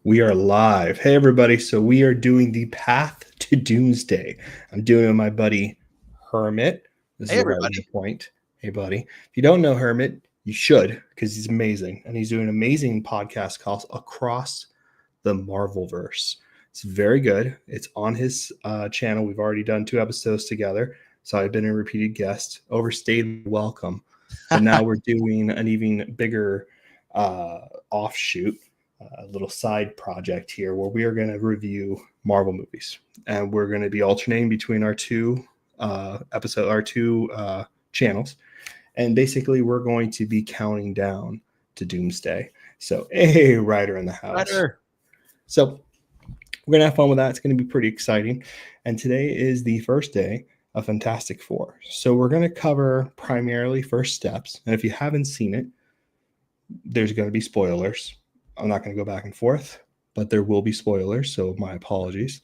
We are live. Hey, everybody. So we are doing the Path to Doomsday. I'm doing it with my buddy Hermit. This Hey, is the right way everybody. to point. Hey, buddy. If you don't know Hermit, you should, because he's amazing. And he's doing an amazing podcast called Across the Marvelverse. It's very good. It's on his channel. We've already done 2 episodes together. So I've been a repeated guest, overstayed welcome. But now we're doing an even bigger offshoot, a little side project here where we are going to review Marvel movies, and we're going to be alternating between our two channels, and basically we're going to be counting down to Doomsday. So, a writer in the house. Ryder. So we're going to have fun with that. It's going to be pretty exciting. And today is the first day of Fantastic Four. So we're going to cover primarily first steps. And if you haven't seen it, there's going to be spoilers. I'm not going to go back and forth, but there will be spoilers. So my apologies.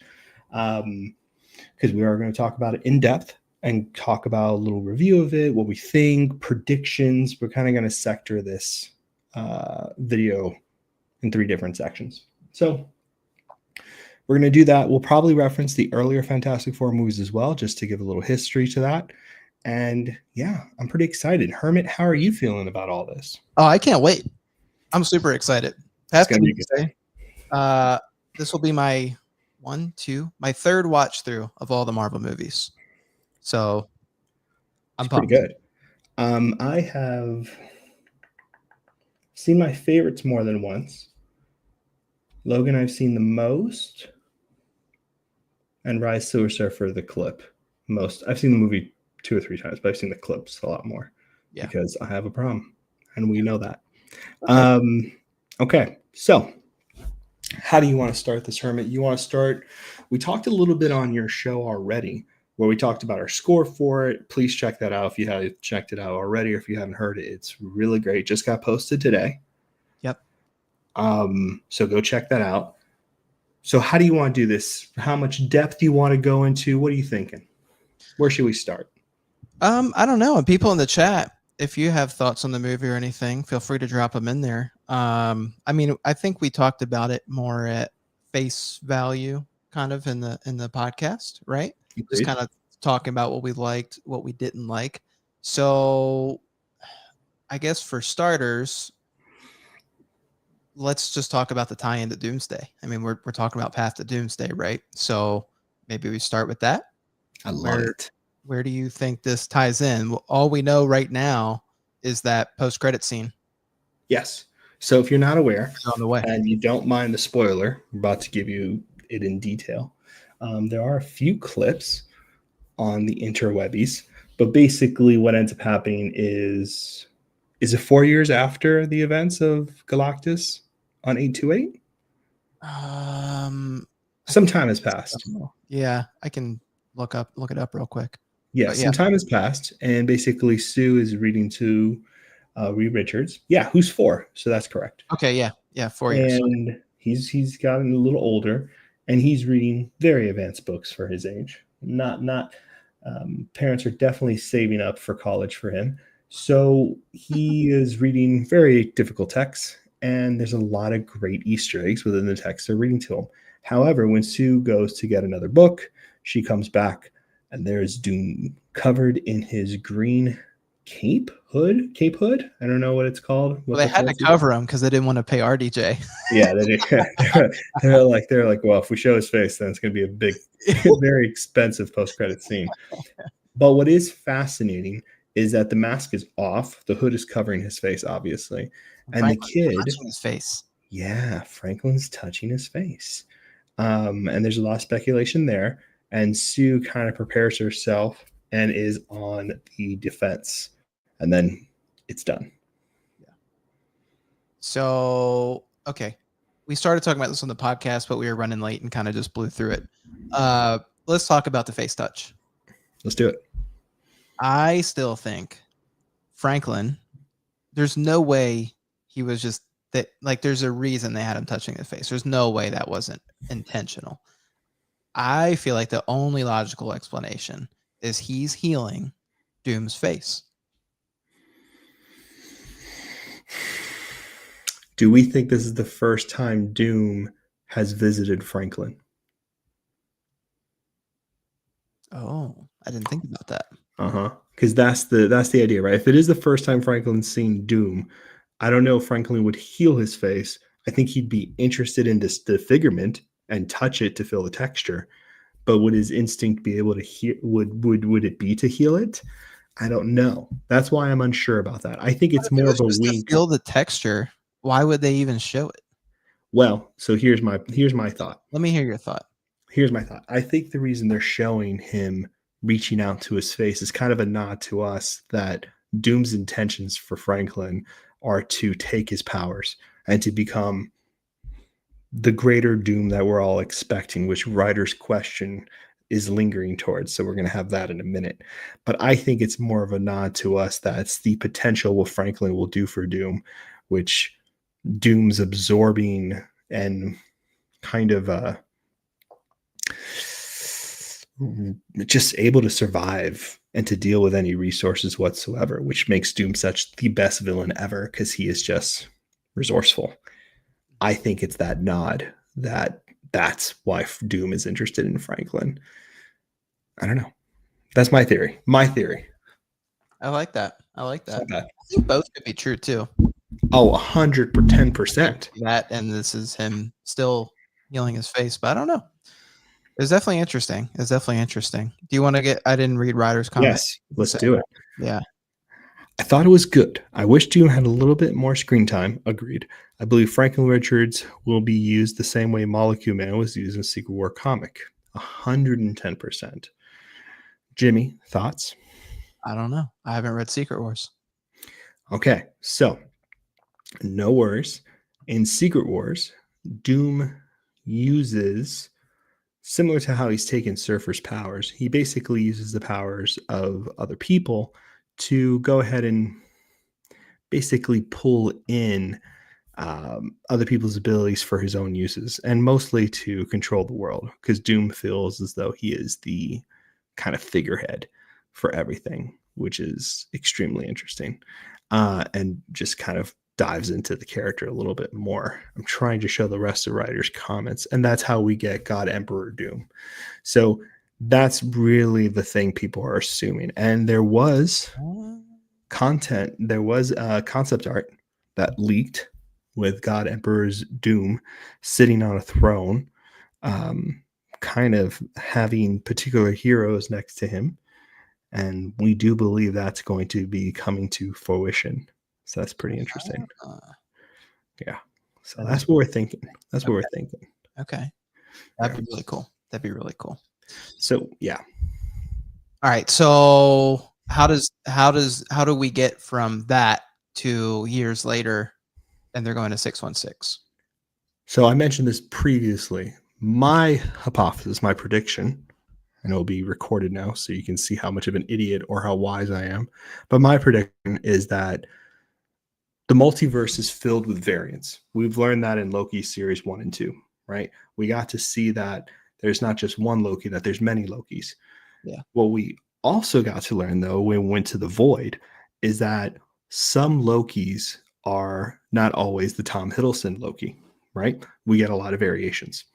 Because we are going to talk about it in depth and talk about a little review of it, what we think, predictions. We're kind of going to sector this video in 3 different sections. So we're going to do that. We'll probably reference the earlier Fantastic Four movies as well, just to give a little history to that. And yeah, I'm pretty excited. Hermit, how are you feeling about all this? Oh, I can't wait. I'm super excited. It's going to be good. This will be my my third watch through of all the Marvel movies. So I'm pretty good. I have seen my favorites more than once. Logan, I've seen the most, and Rise Silver Surfer, the clip most. I've seen the movie 2 or 3 times, but I've seen the clips a lot more because I have a problem, and we know that. Okay, so how do you want to start this, Hermit? You want to start? We talked a little bit on your show already, where we talked about our score for it. Please check that out if you haven't checked it out already, or if you haven't heard it. It's really great. Just got posted today. Yep. So go check that out. So how do you want to do this? How much depth do you want to go into? What are you thinking? Where should we start? I don't know. And people in the chat, if you have thoughts on the movie or anything, feel free to drop them in there. I mean, I think we talked about it more at face value, kind of in the podcast, right? Agreed. Just kind of talking about what we liked, what we didn't like. So I guess for starters, let's just talk about the tie-in to Doomsday. I mean, we're talking about Path to Doomsday, right? So maybe we start with that. I love it. Where do you think this ties in? Well, all we know right now is that post-credit scene. Yes. So if you're not aware, it's on the way, and you don't mind the spoiler, I'm about to give you it in detail. There are a few clips on the interwebbies, but basically what ends up happening is it 4 years after the events of Galactus on 828? Some time has passed. Yeah, I can look it up real quick. Yeah, some time has passed, and basically Sue is reading to Reed Richards. Yeah, who's 4? So that's correct. Okay, yeah, 4 years. And he's gotten a little older, and he's reading very advanced books for his age. Parents are definitely saving up for college for him. So he is reading very difficult texts, and there's a lot of great Easter eggs within the text they're reading to him. However, when Sue goes to get another book, she comes back, and there's Doom covered in his green cape hood. I don't know what it's called. Well, they had to cover him because they didn't want to pay RDJ. Yeah, they're like, well, if we show his face, then it's going to be a big, very expensive post-credit scene. But what is fascinating is that the mask is off. The hood is covering his face, obviously, and Franklin's the kid touching his face. Yeah, Franklin's touching his face, and there's a lot of speculation there. And Sue kind of prepares herself and is on the defense, and then it's done. Yeah. So, okay. We started talking about this on the podcast, but we were running late and kind of just blew through it. Let's talk about the face touch. Let's do it. I still think Franklin, there's no way he was just that. Like, there's a reason they had him touching his face. There's no way that wasn't intentional. I feel like the only logical explanation is he's healing Doom's face. Do we think this is the first time Doom has visited Franklin. Oh, I didn't think about that. Because that's the idea, right? If it is the first time Franklin's seen Doom, I don't know if Franklin would heal his face. I think he'd be interested in this disfigurement and touch it to feel the texture. But would his instinct be able to heal? Would it be to heal it? I don't know. That's why I'm unsure about that. I think But it's if it more was of a just to wink. feel the texture, why would they even show it? Well, so here's my thought. Let me hear your thought. Here's my thought. I think the reason they're showing him reaching out to his face is kind of a nod to us that Doom's intentions for Franklin are to take his powers and to become the greater Doom that we're all expecting, which writer's question is lingering towards. So we're going to have that in a minute. But I think it's more of a nod to us that's the potential what Franklin will do for Doom, which Doom's absorbing and kind of just able to survive and to deal with any resources whatsoever, which makes Doom such the best villain ever because he is just resourceful. I think it's that nod that's why Doom is interested in Franklin. I don't know. That's my theory. My theory. I like that. I like that. Okay. I think both could be true too. Oh, 110%. That and this is him still healing his face, but I don't know. It's definitely interesting. It's definitely interesting. Do you want to get? I didn't read Ryder's comment. Yes, let's do it. Yeah. I thought it was good. I wish Doom had a little bit more screen time. Agreed. I believe Franklin Richards will be used the same way Molecule Man was used in a Secret War comic. 110%. Jimmy, thoughts? I don't know. I haven't read Secret Wars. Okay, so no worries. In Secret Wars, Doom uses, similar to how he's taken Surfer's powers, he basically uses the powers of other people to go ahead and basically pull in other people's abilities for his own uses, and mostly to control the world, because Doom feels as though he is the kind of figurehead for everything, which is extremely interesting, and just kind of dives into the character a little bit more. I'm trying to show the rest of the writer's comments, and that's how we get God Emperor Doom. So that's really the thing people are assuming. And there was concept art that leaked with God Emperor's Doom sitting on a throne, kind of having particular heroes next to him. And we do believe that's going to be coming to fruition. So that's pretty interesting. Yeah. So that's what we're thinking. That's what we're thinking. Okay. That'd be really cool. That'd be really cool. So yeah. All right. So how do we get from that to years later and they're going to 616? So I mentioned this previously. My hypothesis, my prediction, and it'll be recorded now so you can see how much of an idiot or how wise I am. But my prediction is that the multiverse is filled with variants. We've learned that in Loki series 1 and 2, right? We got to see that there's not just one Loki, that there's many Lokis. Yeah. What we also got to learn, though, when we went to the Void, is that some Lokis are not always the Tom Hiddleston Loki, right? We get a lot of variations.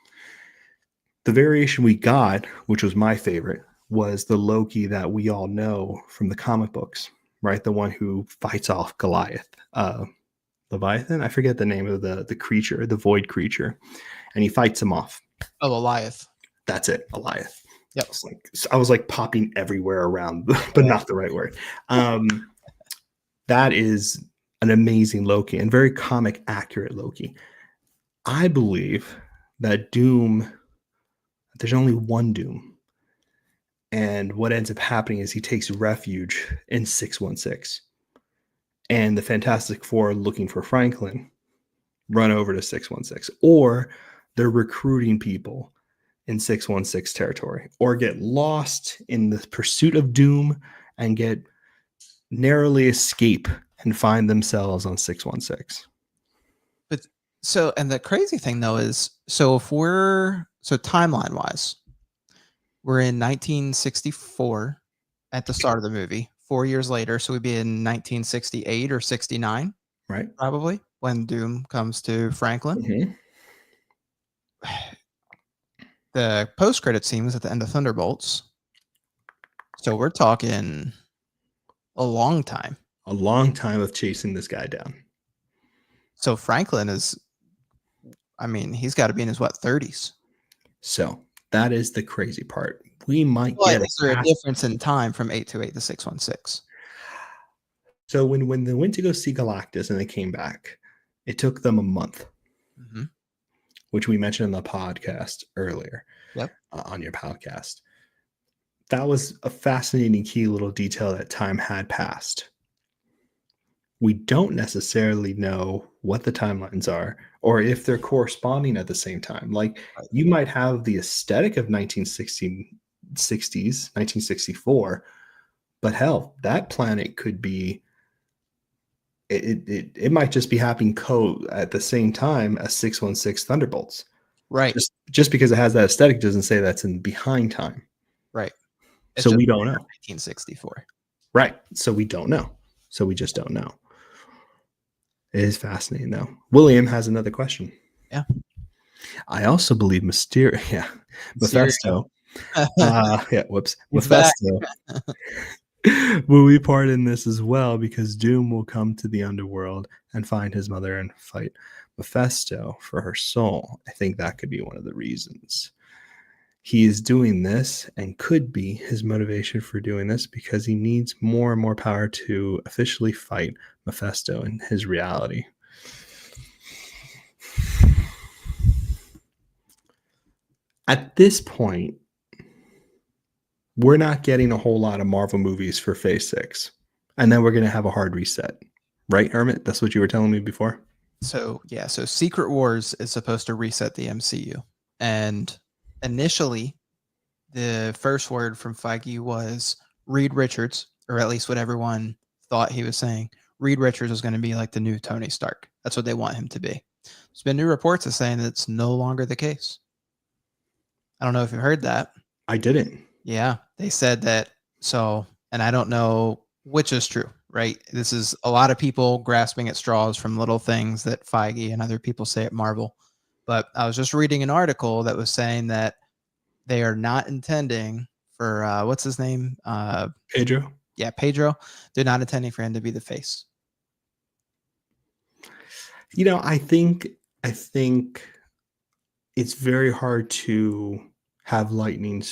The variation we got, which was my favorite, was the Loki that we all know from the comic books, right? The one who fights off Goliath, Leviathan. I forget the name of the creature, the Void creature, and he fights him off. Oh, Goliath. That's it, Goliath. Yep. I was like popping everywhere around, but not the right word. That is an amazing Loki and very comic accurate Loki. I believe that Doom, there's only one Doom. And what ends up happening is he takes refuge in 616. And the Fantastic Four, looking for Franklin, run over to 616. Or they're recruiting people in 616 territory, or get lost in the pursuit of Doom and get narrowly escape and find themselves on 616. But so, and the crazy thing though is, so if we're, so timeline wise, we're in 1964 at the start of the movie. 4 years later, so we'd be in 1968 or 69, right? Probably when Doom comes to Franklin. Mm-hmm. The post-credit scene was at the end of Thunderbolts. So we're talking a long time. A long time of chasing this guy down. So Franklin is, I mean, he's got to be in his, 30s? So that is the crazy part. We might But get is there a difference in time from 828 to 616? So when they went to go see Galactus and they came back, it took them a month, which we mentioned in the podcast earlier. Yep. On your podcast. That was a fascinating key little detail that time had passed. We don't necessarily know what the timelines are or if they're corresponding at the same time. Like you might have the aesthetic of 1960s, 1964, but hell, that planet could be it might just be happening at the same time as 616 Thunderbolts. Right. Just because it has that aesthetic doesn't say that's in behind time. Right. So we don't know. 1964. Right. So we don't know. So we just don't know. It is fascinating, though. William has another question. Yeah. I also believe Mephisto. Mephisto will be part in this as well because Doom will come to the underworld and find his mother and fight Mephisto for her soul. I think that could be one of the reasons. He is doing this and could be his motivation for doing this because he needs more and more power to officially fight Mephisto in his reality. At this point, we're not getting a whole lot of Marvel movies for Phase 6. And then we're going to have a hard reset. Right, Hermit? That's what you were telling me before? So, yeah. So Secret Wars is supposed to reset the MCU. And initially, the first word from Feige was Reed Richards, or at least what everyone thought he was saying. Reed Richards was going to be like the new Tony Stark. That's what they want him to be. There's been new reports of saying that it's no longer the case. I don't know if you heard that. I didn't. Yeah, they said that. So, and I don't know which is true, right? This is a lot of people grasping at straws from little things that Feige and other people say at Marvel. But I was just reading an article that was saying that they are not intending for, what's his name? Pedro? Yeah, Pedro. They're not intending for him to be the face. You know, I think it's very hard to have lightning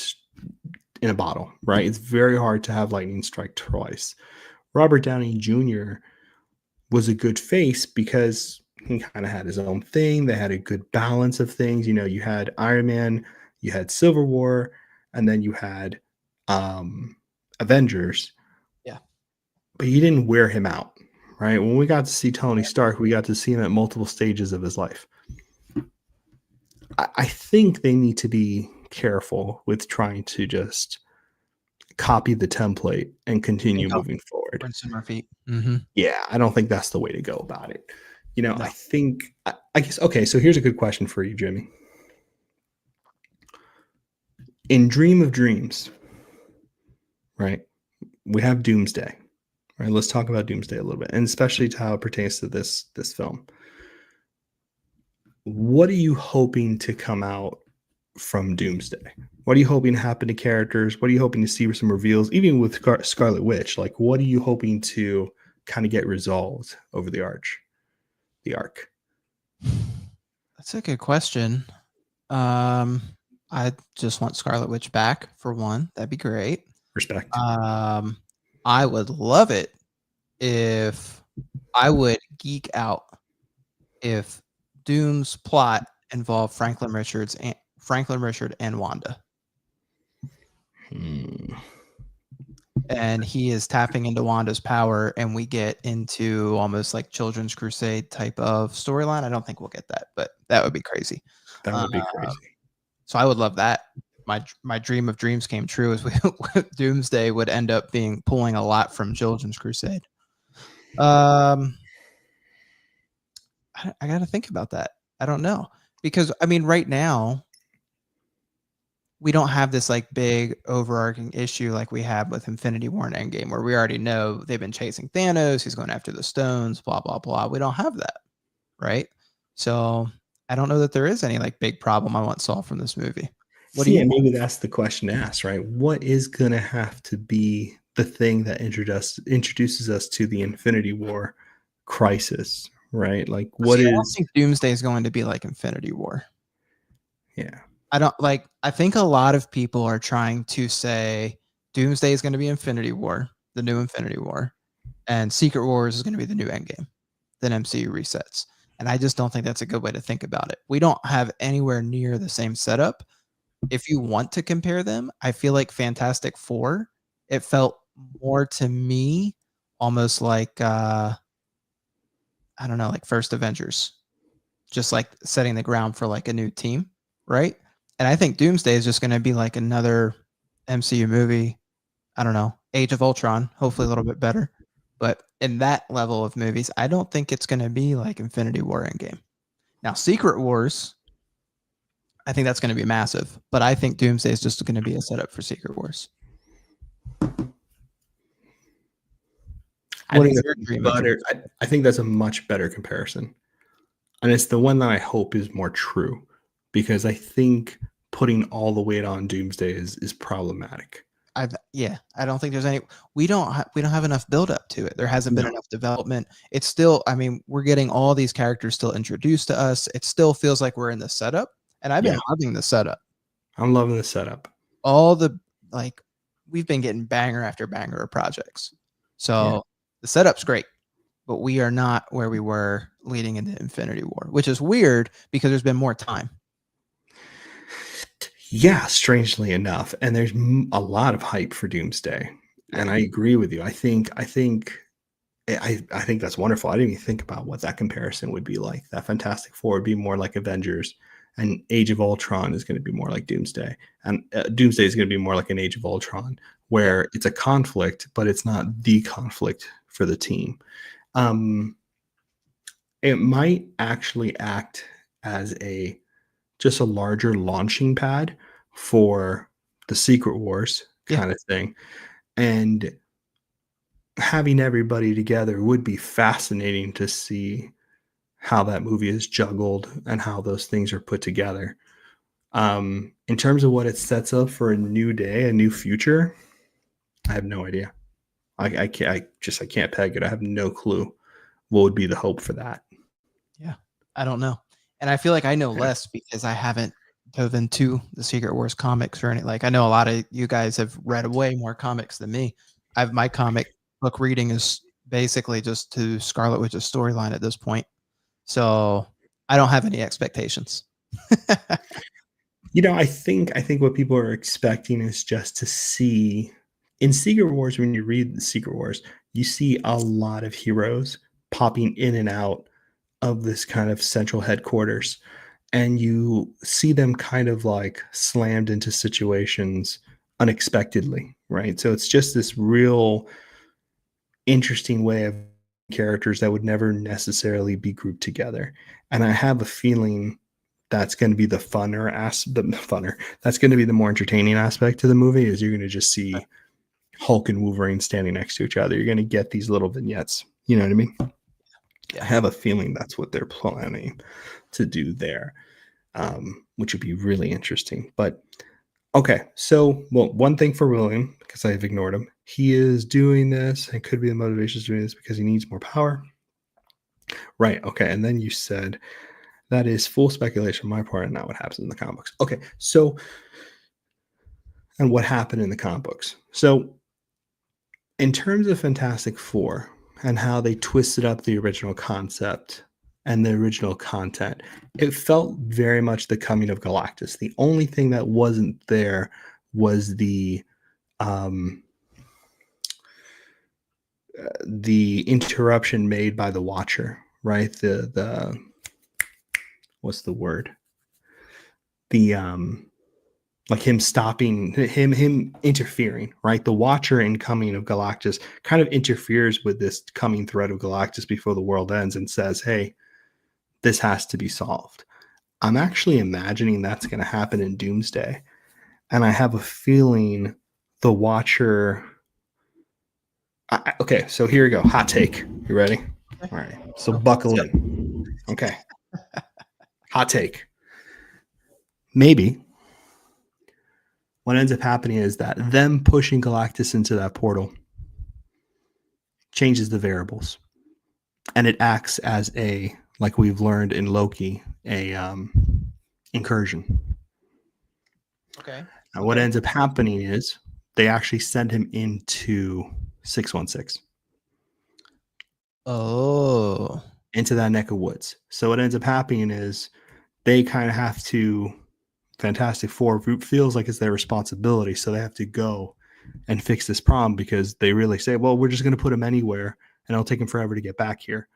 in a bottle, right? It's very hard to have lightning strike twice. Robert Downey Jr. was a good face because he kind of had his own thing. They had a good balance of things. You know, you had Iron Man, you had Civil War, and then you had Avengers. Yeah. But you didn't wear him out, right? When we got to see Tony Stark, we got to see him at multiple stages of his life. I think they need to be careful with trying to just copy the template and continue moving forward. Rinse our feet. Mm-hmm. Yeah, I don't think that's the way to go about it. You know, no. I guess, okay, so here's a good question for you, Jimmy. In Dream of Dreams, right, we have Doomsday. Right, let's talk about Doomsday a little bit, and especially to how it pertains to this film. What are you hoping to come out from Doomsday? What are you hoping to happen to characters? What are you hoping to see some reveals? Even with Scarlet Witch, like what are you hoping to kind of get resolved over the arc? That's a good question. I just want Scarlet Witch back for one. That'd be great. Respect. I would love it if I would geek out if Doom's plot involved Franklin Richard and Wanda. And he is tapping into Wanda's power, and we get into almost like Children's Crusade type of storyline. I don't think we'll get that, but that would be crazy. That would be crazy. So I would love that. My dream of dreams came true as Doomsday would end up pulling a lot from Children's Crusade. I got to think about that. I don't know, because I mean, right now we don't have this like big overarching issue like we have with Infinity War and Endgame, where we already know they've been chasing Thanos. He's going after the stones, blah, blah, blah. We don't have that. Right. So I don't know that there is any like big problem I want solved from this movie. What do See, you and think? maybe that's the question to ask, right? What is going to have to be the thing that introduces us to the Infinity War crisis, right? Like, what See, I don't is, think Doomsday is going to be like Infinity War. yeah, I don't like. I think a lot of people are trying to say Doomsday is going to be Infinity War, the new Infinity War, and Secret Wars is going to be the new Endgame. Then MCU resets, and I just don't think that's a good way to think about it. We don't have anywhere near the same setup. If you want to compare them, I feel like Fantastic Four. It felt more to me almost like I don't know, like first Avengers, just like setting the ground for like a new team, right? And I think Doomsday is just going to be like another MCU movie. I don't know, Age of Ultron, hopefully a little bit better. But in that level of movies, I don't think it's going to be like Infinity War Endgame. Now, Secret Wars, I think that's going to be massive, but I think Doomsday is just going to be a setup for Secret Wars. I What think is that's your dream better. Avengers? I think that's a much better comparison. And it's the one that I hope is more true because I think putting all the weight on Doomsday is problematic. I don't think there's any. We don't have enough build up to it. There hasn't been No, enough development. It's still. I mean, we're getting all these characters still introduced to us. It still feels like we're in the setup, and I've yeah, been loving the setup. I'm loving the setup. All the like, we've been getting banger after banger of projects. Yeah. So the setup's great, but we are not where we were leading into Infinity War, which is weird because there's been more time. Yeah, strangely enough, and there's a lot of hype for Doomsday, and Yeah, I agree with you. I think that's wonderful. I didn't even think about what that comparison would be like. That Fantastic Four would be more like Avengers, and Age of Ultron is going to be more like Doomsday, and Doomsday is going to be more like an Age of Ultron, yeah, where it's a conflict, but it's not the conflict for the team. Um, it might actually act as a just a larger launching pad for the Secret Wars yeah. kind of thing. And having everybody together would be fascinating to see how that movie is juggled and how those things are put together. In terms of what it sets up for a new day, a new future, I have no idea. I can't. I can't peg it. I have no clue what would be the hope for that. Yeah, I don't know, and I feel like I know Yeah. less because I haven't dove into the Secret Wars comics or any. Like I know a lot of you guys have read way more comics than me. I've my comic book reading is basically just to Scarlet Witch's storyline at this point, so I don't have any expectations. I think what people are expecting is just to see in Secret Wars, when you read the Secret Wars, you see a lot of heroes popping in and out of this kind of central headquarters. And you see them kind of like slammed into situations unexpectedly, right? So it's just this real interesting way of characters that would never necessarily be grouped together. And I have a feeling that's going to be that's going to be the more entertaining aspect to the movie is you're going to just see Hulk and Wolverine standing next to each other. You're going to get these little vignettes. You know what I mean? I Yeah, have a feeling that's what they're planning to do there, which would be really interesting. But okay, so well, one thing for William, because I've ignored him, he is doing this and could be the motivation is doing this because he needs more power. Right. Okay. And then you said that is full speculation on my part and not what happens in the comic books. Okay. So, and what happened in the comic books? So, in terms of Fantastic Four and how they twisted up the original concept and the original content, it felt very much the coming of Galactus. The only thing that wasn't there was um, the interruption made by the Watcher, right? The what's the word? The like him stopping him interfering, right? The Watcher in Coming of Galactus kind of interferes with this coming threat of Galactus before the world ends and says, hey, this has to be solved. I'm actually imagining that's going to happen in Doomsday. And I have a feeling the Watcher. Okay, so here you go. Hot take. You ready? okay. All right. So Oh, buckle in. Okay. Hot take. Maybe what ends up happening is that them pushing Galactus into that portal changes the variables, and it acts as a, like we've learned in Loki, a incursion. Okay. And what ends up happening is they actually send him into 616. Oh. Into that neck of woods. So what ends up happening is they kind of have to, Fantastic Four feels like it's their responsibility. So they have to go and fix this problem, because they really say, well, we're just going to put him anywhere and it'll take him forever to get back here.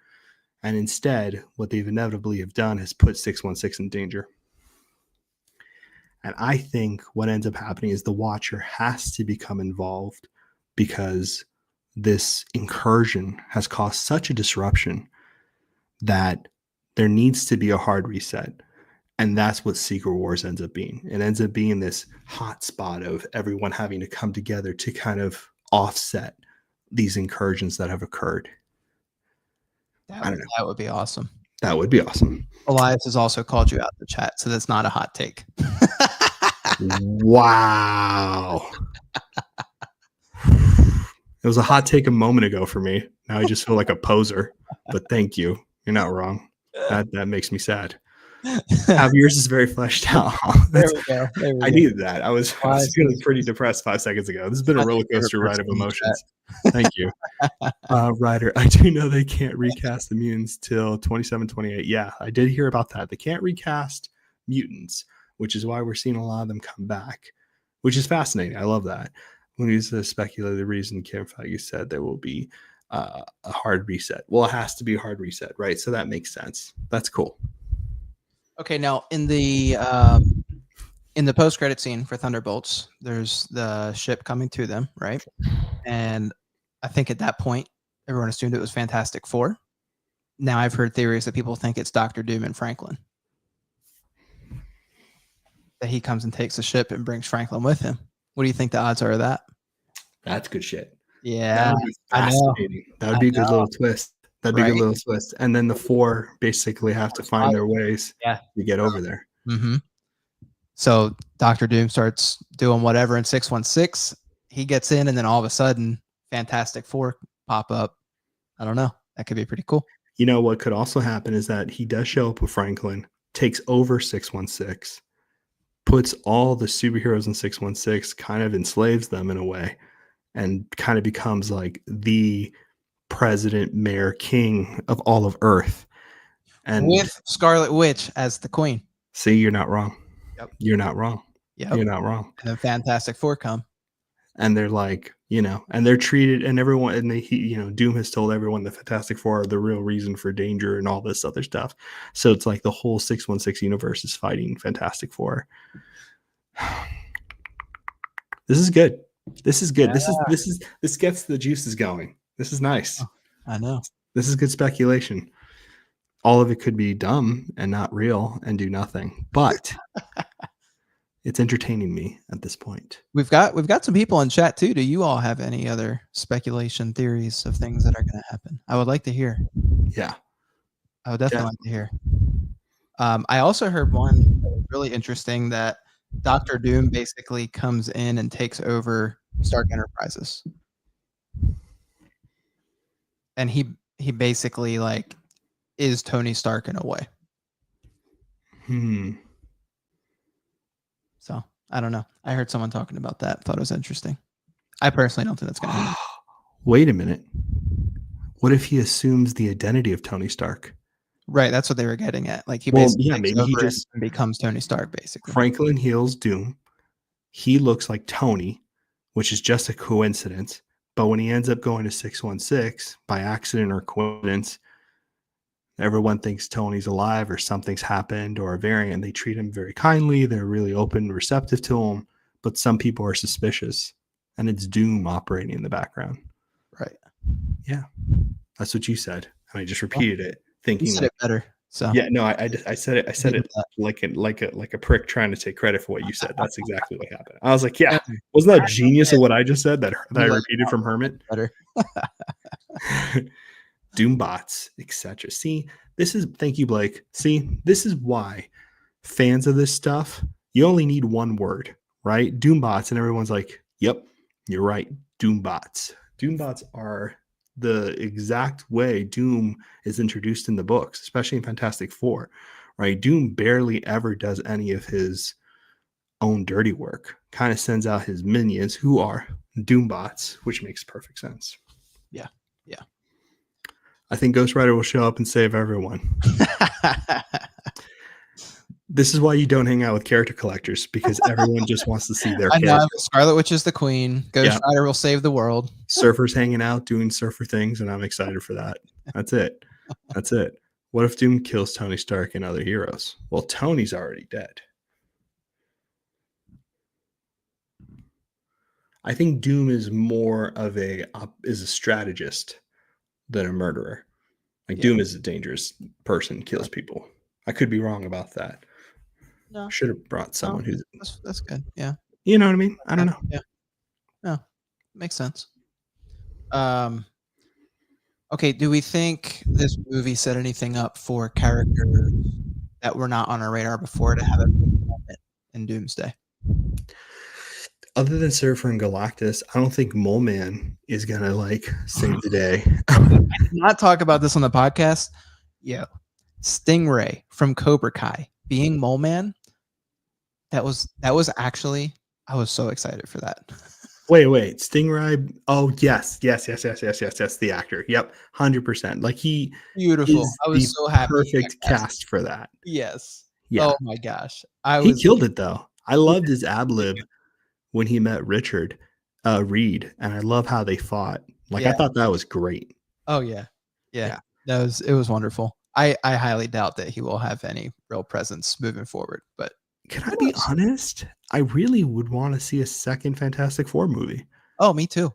And instead, what they've inevitably have done is put 616 in danger. And I think what ends up happening is the Watcher has to become involved, because this incursion has caused such a disruption that there needs to be a hard reset. And that's what Secret Wars ends up being. It ends up being this hot spot of everyone having to come together to kind of offset these incursions that have occurred. I don't know. That would be awesome. That would be awesome. Elias has also called you out in the chat, so that's not a hot take. Wow. It was a hot take a moment ago for me. Now I just feel like a poser, but thank you. You're not wrong. That makes me sad. Yours is very fleshed out. There we go. I needed that. I was feeling pretty depressed 5 seconds ago. This has been a roller coaster ride of emotions. Thank you. Ryder, I do know they can't recast the mutants till 27-28. Yeah, I did hear about that. They can't recast mutants, which is why we're seeing a lot of them come back, which is fascinating. I love that. When you speculate the reason, Kim Feige said there will be a hard reset. Well, it has to be a hard reset, right? So that makes sense. That's cool. Okay, now in the post-credit scene for Thunderbolts, there's the ship coming to them, right? And I think at that point, everyone assumed it was Fantastic Four. Now I've heard theories that people think it's Dr. Doom and Franklin. That he comes and takes the ship and brings Franklin with him. What do you think the odds are of that? That's good shit. Yeah, that would be fascinating. That would be a good little twist. That'd be a good little twist. And then the four basically have to find their ways to get over there. Mm-hmm. So Dr. Doom starts doing whatever in 616. He gets in, and then all of a sudden, Fantastic Four pop up. I don't know. That could be pretty cool. You know what could also happen is that he does show up with Franklin, takes over 616, puts all the superheroes in 616, kind of enslaves them in a way, and kind of becomes like the president, mayor, king of all of Earth. And with Scarlet Witch as the queen. See, you're not wrong. Yep. You're not wrong. Yep. You're not wrong. And then Fantastic Four come. And they're like, and they're treated, and everyone, and Doom has told everyone the Fantastic Four are the real reason for danger and all this other stuff. So it's like the whole 616 universe is fighting Fantastic Four. This is good. This is good. Yeah. This gets the juices going. This is nice. I know. This is good speculation. All of it could be dumb and not real and do nothing, but it's entertaining me at this point. We've got some people in chat too. Do you all have any other speculation theories of things that are going to happen? I would like to hear. Yeah, I would definitely like to hear. I also heard one that was really interesting, that Dr. Doom basically comes in and takes over Stark Enterprises. And he basically like is Tony Stark in a way. So I don't know. I heard someone talking about that. Thought it was interesting. I personally don't think that's going to happen. Wait a minute. What if he assumes the identity of Tony Stark? Right, that's what they were getting at. Like maybe he just becomes Tony Stark, basically. Franklin heals Doom. He looks like Tony, which is just a coincidence. But when he ends up going to 616 by accident or coincidence, everyone thinks Tony's alive or something's happened or a variant. They treat him very kindly. They're really open and receptive to him. But some people are suspicious, and it's Doom operating in the background. Right. Yeah. That's what you said. And I just repeated it, thinking you said it better. So yeah, no, I said it like a prick trying to take credit for what you said. That's exactly what happened. I was like, yeah, wasn't that genius of what I just said that I repeated from Hermit? Better. Doombots, etc. See, thank you, Blake. See, this is why fans of this stuff, you only need one word. right? Doombots, and everyone's like, "Yep, you're right. Doombots. Doombots are the exact way Doom is introduced in the books, especially in Fantastic Four, right? Doom barely ever does any of his own dirty work. Kind of sends out his minions, who are Doombots, which makes perfect sense. Yeah. Yeah. I think Ghost Rider will show up and save everyone. This is why you don't hang out with character collectors, because everyone just wants to see their I know. character. Scarlet Witch is the queen. Ghost Yeah. Rider will save the world. Surfers hanging out, doing surfer things, and I'm excited for that. That's it. That's it. What if Doom kills Tony Stark and other heroes? Well, Tony's already dead. I think Doom is more of a strategist than a murderer. Like Yeah. Doom is a dangerous person, kills people. I could be wrong about that. No. Should have brought someone who's, That's good. Yeah. you know what I mean? I don't know. Yeah. No. Makes sense. Okay, do we think this movie set anything up for characters that were not on our radar before to have a big moment in Doomsday? Other than Surfer and Galactus, I don't think Mole Man is gonna like save the day. Not talk about this on the podcast. Yeah, Stingray from Cobra Kai being Mole Man. That was actually, I was so excited for that. Wait, Stingray. Oh yes. The actor. Yep, 100%. Like he Beautiful. is I the was so happy. perfect cast for that. Yes. Yeah, Oh my gosh. he killed it though. I loved his ad lib when he met Richard Reed, and I love how they fought. Like I thought that was great. Oh yeah. Yeah. It was wonderful. I highly doubt that he will have any real presence moving forward, but can I be honest? I really would want to see a second Fantastic Four movie. Oh, me too.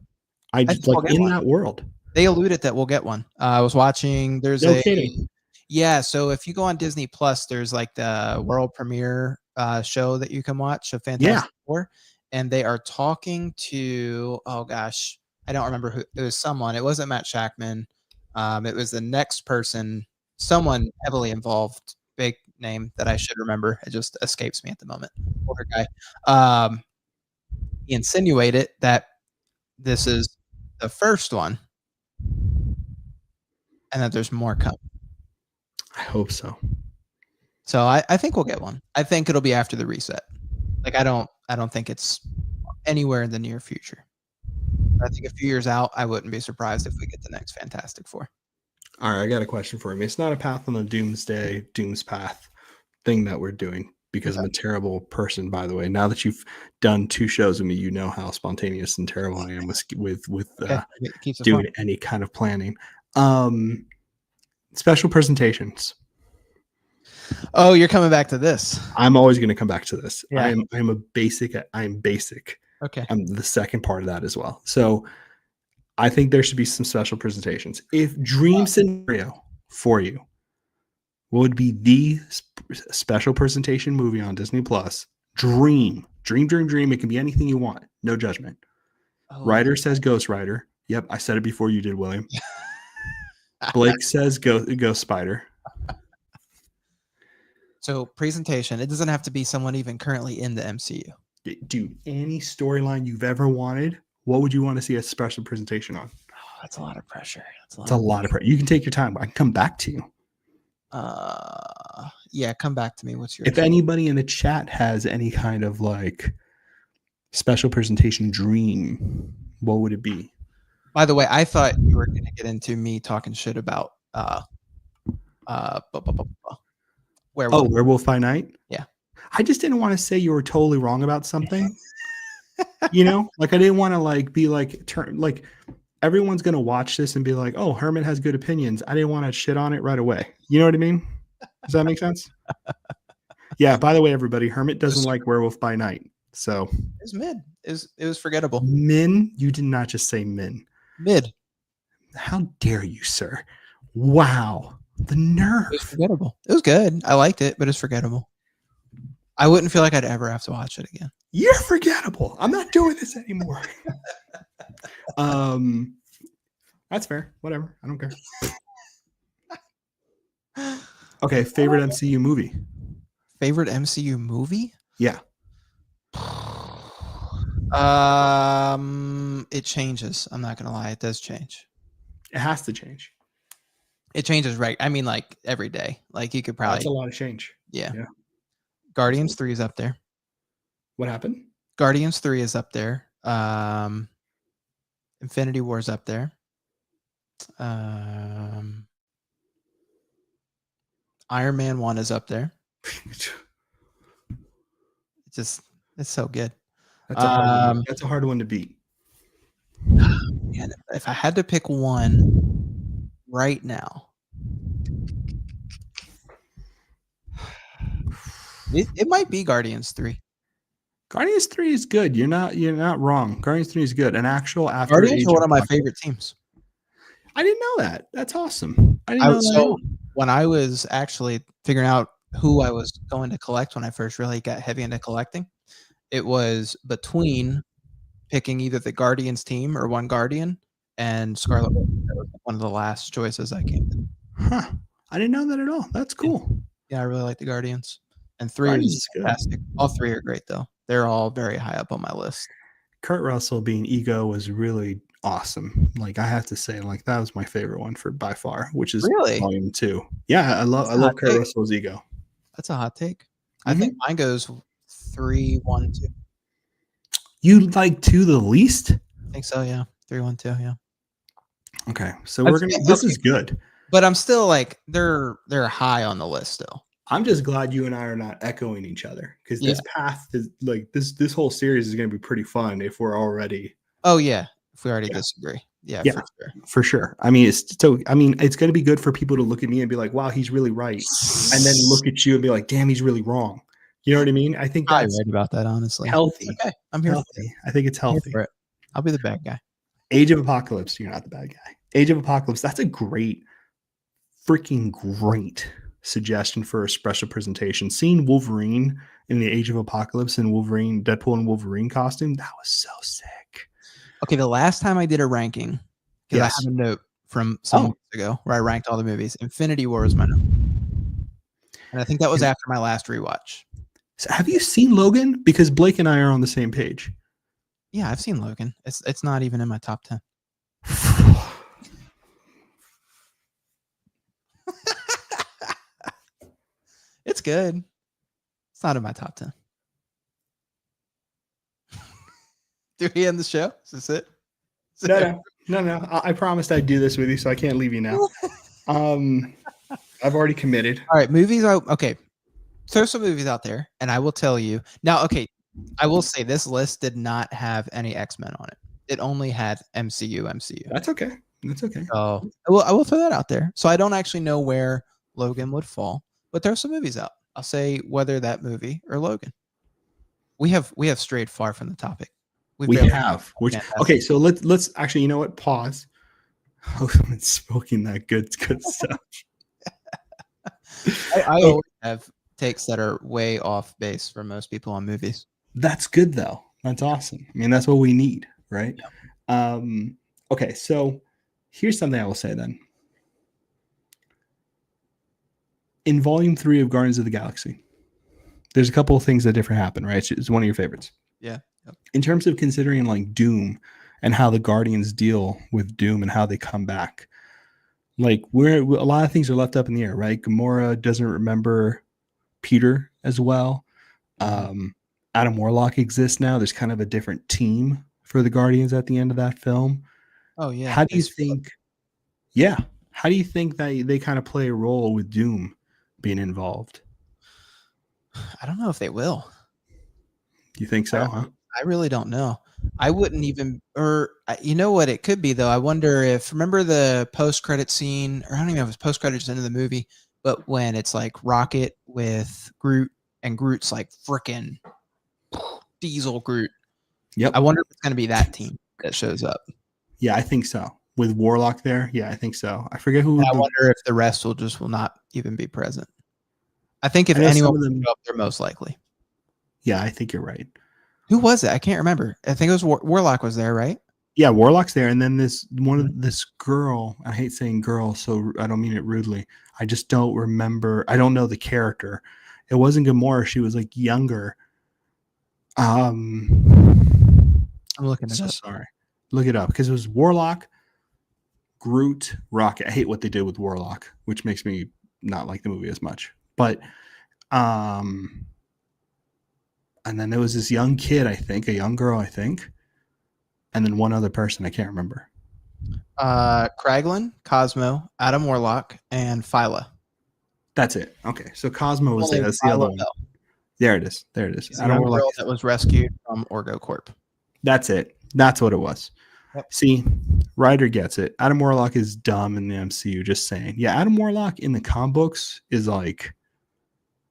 I just like in that world. They alluded that we'll get one. I was watching. There's kidding. Yeah. So if you go on Disney Plus, there's like the world premiere show that you can watch of Fantastic Four, and they are talking to. Oh gosh, I don't remember who. It was someone. It wasn't Matt Shackman. It was the next person. Someone heavily involved. Big name that I should remember. It just escapes me at the moment. Older guy. He insinuated that this is the first one, and that there's more coming. I hope so. So I think we'll get one. I think it'll be after the reset. Like I don't think it's anywhere in the near future. I think a few years out, I wouldn't be surprised if we get the next Fantastic Four. All right, I got a question for you. It's not a path on the Doomsday, Doom's Path thing that we're doing because I'm a terrible person, by the way. Now that you've done 2 shows with me, you know how spontaneous and terrible I am with doing any kind of planning. Special presentations. Oh, you're coming back to this. I'm always going to come back to this. Yeah. I'm basic. Okay. I'm the second part of that as well. So I think there should be some special presentations. If dream scenario for you would be the special presentation movie on Disney Plus, dream. It can be anything you want. No judgment. Ryder says Ghost Rider. Yep, I said it before you did, William. Blake says Ghost Spider. So presentation, it doesn't have to be someone even currently in the MCU. Dude, any storyline you've ever wanted, what would you want to see a special presentation on? Oh, that's a lot of pressure. That's a lot of pressure. You can take your time. I can come back to you. Yeah, come back to me. What's your? If anybody in the chat has any kind of like special presentation dream, what would it be? By the way, I thought you were going to get into me talking shit about Werewolf. Oh, Werewolf by Night? Yeah. I just didn't want to say you were totally wrong about something. You know, like I didn't want to like be like everyone's gonna watch this and be like, oh, Hermit has good opinions. I didn't want to shit on it right away. You know what I mean? Does that make sense? Yeah, by the way, everybody, Hermit doesn't like Werewolf by Night. So it's mid. It was forgettable. Min? You did not just say min. Mid. How dare you, sir? Wow. The nerve. It was forgettable. It was good. I liked it, but it's forgettable. I wouldn't feel like I'd ever have to watch it again. You're forgettable. I'm not doing this anymore. That's fair. Whatever. I don't care. Okay, favorite MCU movie. Favorite MCU movie? Yeah. It changes. I'm not gonna lie, it does change. It has to change. It changes, right? I mean, like every day. Like you could That's probably, a lot of change. yeah. Yeah. Guardians 3 is up there. What happened? Guardians 3 is up there. Infinity War is up there. Iron Man 1 is up there. It's so good. That's a hard one. That's a hard one to beat. Man, if I had to pick one right now, it might be Guardians 3. Guardians 3 is good. You're not wrong. Guardians 3 is good. An actual after Guardians Age are one of my Apocalypse. favorite teams. I didn't know that. That's awesome. I didn't know that. So when I was actually figuring out who I was going to collect when I first really got heavy into collecting, it was between picking either the Guardians team or one Guardian and Scarlet Witch. That was one of the last choices I came to. Huh. I didn't know that at all. That's cool. Yeah, I really like the Guardians. And 3 Guardians is is fantastic. good. All 3 are great though. They're all very high up on my list. Kurt Russell being Ego was really awesome. Like I have to say, like that was my favorite one for by far, which is Really? Volume 2. Yeah, I love Kurt Russell's Ego. That's a hot take. I think mine goes 3, 1, 2. You like 2 the least? I think so, yeah. 3, 1, 2, yeah. Okay, so this is good. But I'm still like they're high on the list still. I'm just glad you and I are not echoing each other because this path is like this whole series is going to be pretty fun if we're already. Oh yeah, if we already disagree, yeah, for sure. I mean, it's going to be good for people to look at me and be like, "Wow, he's really right," and then look at you and be like, "Damn, he's really wrong." You know what I mean? I think that's right about that. Honestly, healthy. Okay, I'm here. Healthy. I think it's healthy. I'll be the bad guy. Age of Apocalypse. You're not the bad guy. Age of Apocalypse. That's a freaking great suggestion for a special presentation. Seeing Wolverine in the Age of Apocalypse and Deadpool and Wolverine costume, that was so sick. Okay, the last time I did a ranking, because I have a note from some months ago where I ranked all the movies. Infinity War was my number, and I think that was after my last rewatch. So have you seen Logan? Because Blake and I are on the same page. Yeah, I've seen Logan. It's not even in my top 10. It's good. It's not in my top 10. Do we end the show? Is this it? No. I promised I'd do this with you, so I can't leave you now. I've already committed. All right, movies. Okay, throw some movies out there, and I will tell you now. Okay, I will say this list did not have any X-Men on it. It only had MCU. That's okay. So I will throw that out there. So I don't actually know where Logan would fall, but throw some movies out. I'll say whether that movie or Logan. We have strayed far from the topic. We have. Okay, so let's actually, you know what? Pause. Oh, someone's smoking that good stuff. I always have takes that are way off base for most people on movies. That's good though. That's awesome. I mean, that's what we need, right? Yeah. Okay, so here's something I will say then. In Volume 3 of Guardians of the Galaxy, there's a couple of things that different happen, right? It's one of your favorites. Yeah. Yep. In terms of considering like Doom and how the Guardians deal with Doom and how they come back, like a lot of things are left up in the air, right? Gamora doesn't remember Peter as well. Adam Warlock exists now. There's kind of a different team for the Guardians at the end of that film. Oh yeah. How do you think? Yeah. How do you think that they kind of play a role with Doom being involved? I don't know if they will. You think so? Huh? I really don't know. I wouldn't even, or you know what it could be though. I wonder if, remember the post-credit scene, or I don't even know if it's post-credits into the movie, but when it's like Rocket with Groot and Groot's like freaking Diesel Groot. Yep. I wonder if it's going to be that team that shows up. Yeah, I think so. With Warlock there, yeah, I think so. I forget who. I wonder if the rest will not even be present. I think if anyone would show up, they're most likely. Yeah, I think you're right. Who was it? I can't remember. I think it was Warlock was there, right? Yeah, Warlock's there, and then this girl. I hate saying girl, so I don't mean it rudely. I just don't remember. I don't know the character. It wasn't Gamora. She was like younger. I'm looking it So up. sorry. Look it up because it was Warlock, Groot, Rocket. I hate what they did with Warlock, which makes me not like the movie as much. But and then there was this young kid, I think, a young girl, I think, and then one other person I can't remember. Kraglin, Cosmo, Adam Warlock, and Phyla. That's it. Okay, so Cosmo was Only there. That's the Phyla other one. Bell. There it is. There it is. She's a Adam young Warlock. girl that was rescued from Orgo Corp. That's it. That's what it was. Yep. See, Ryder gets it. Adam Warlock is dumb in the MCU. Just saying. Yeah, Adam Warlock in the comic books is like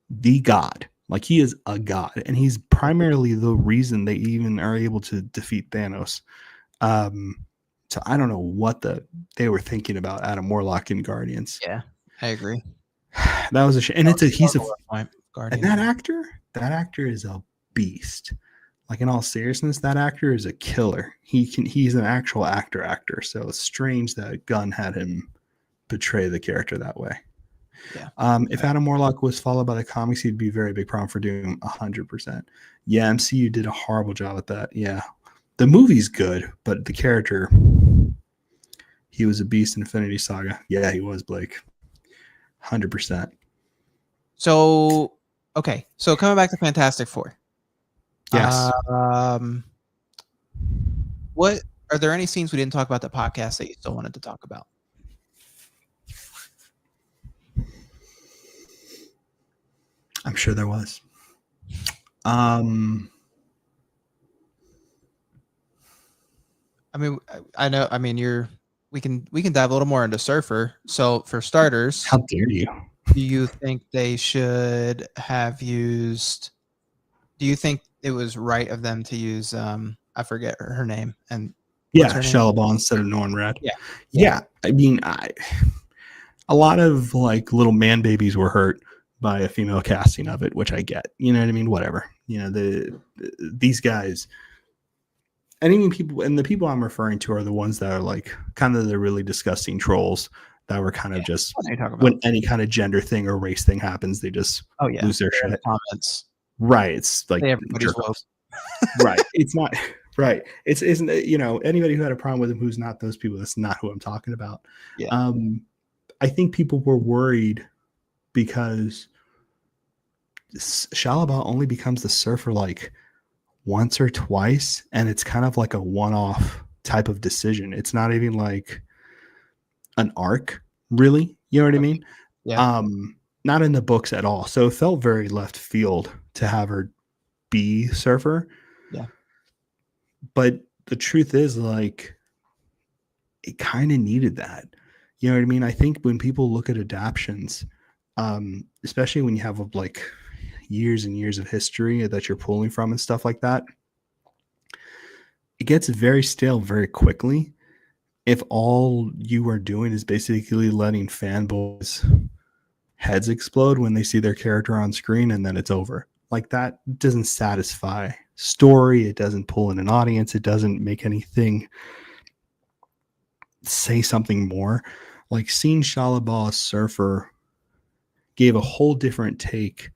the god. Like he is a god, and he's primarily the reason they even are able to defeat Thanos. So I don't know what they were thinking about Adam Warlock in Guardians. Yeah, I agree. That was a shame. And he's a Guardian. and that actor is a beast. Like in all seriousness, that actor is a killer. He's an actual actor. So it's strange that Gunn had him portray the character that way. Yeah. If Adam Warlock was followed by the comics, he'd be a very big problem for Doom, 100%. Yeah, MCU did a horrible job at that. Yeah. The movie's good, but the character, he was a beast in Infinity Saga. Yeah, he was, Blake. 100%. So, okay. So coming back to Fantastic Four. Yes. What are there any scenes we didn't talk about the podcast that you still wanted to talk about? I'm sure there was. I mean, I know. I mean, we can dive a little more into Surfer. So for starters, how dare you? Do you think they should have used? Do you think it was right of them to use? I forget her name. And Shellabon instead of Norn Red. Yeah. I mean, a lot of like little man babies were hurt by a female casting of it, which I get. You know what I mean? Whatever. You know, these guys. And even the people I'm referring to are the ones that are like kind of the really disgusting trolls that were kind of just when any kind of gender thing or race thing happens, they just lose their shit. Comments. Right. It's like everybody's woke. Right. It's not right. Isn't you know, anybody who had a problem with him who's not those people, that's not who I'm talking about. Yeah. I think people were worried because Shalabah only becomes the Surfer like once or twice, and it's kind of like a one-off type of decision. It's not even like an arc, really. You know what I mean? Yeah. Not in the books at all. So it felt very left field to have her be Surfer. Yeah. But the truth is, like, it kind of needed that. You know what I mean? I think when people look at adaptions, especially when you have like years and years of history that you're pulling from and stuff like that, it gets very stale very quickly if all you are doing is basically letting fanboys' heads explode when they see their character on screen and then it's over. Like, that doesn't satisfy story. It doesn't pull in an audience. It doesn't make anything say something more. Like, seeing Shalabah Surfer gave a whole different take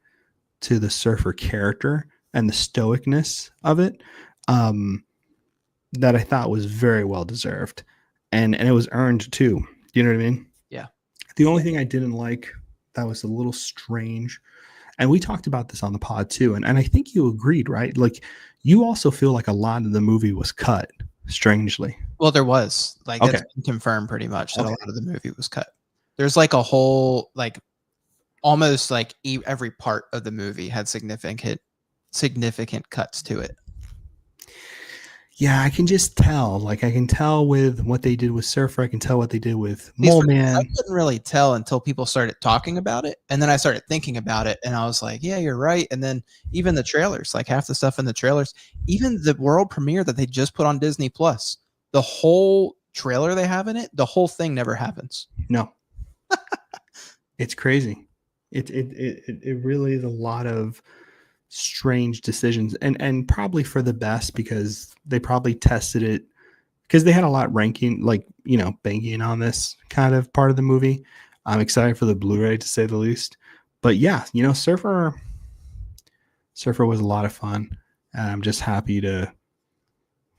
to the Surfer character and the stoicness of it, that I thought was very well deserved. And it was earned too. You know what I mean? Yeah. The only thing I didn't like that was a little strange, and we talked about this on the pod too, and I think you agreed, right? Like, you also feel like a lot of the movie was cut, strangely. Well, there was. Like, that's been confirmed pretty much that a lot of the movie was cut. There's like a whole, like, almost like every part of the movie had significant cuts to it. Yeah, I can just tell. Like, I can tell with what they did with Surfer. I can tell what they did with Mole Man. I couldn't really tell until people started talking about it. And then I started thinking about it. And I was like, yeah, you're right. And then even the trailers, like half the stuff in the trailers, even the world premiere that they just put on Disney Plus, the whole trailer they have in it, the whole thing never happens. No. It's crazy. It really is a lot of strange decisions, and probably for the best, because they probably tested it because they had a lot ranking, like, you know, banking on this kind of part of the movie. I'm excited for the Blu-ray, to say the least. But yeah, you know, Surfer was a lot of fun, and I'm just happy to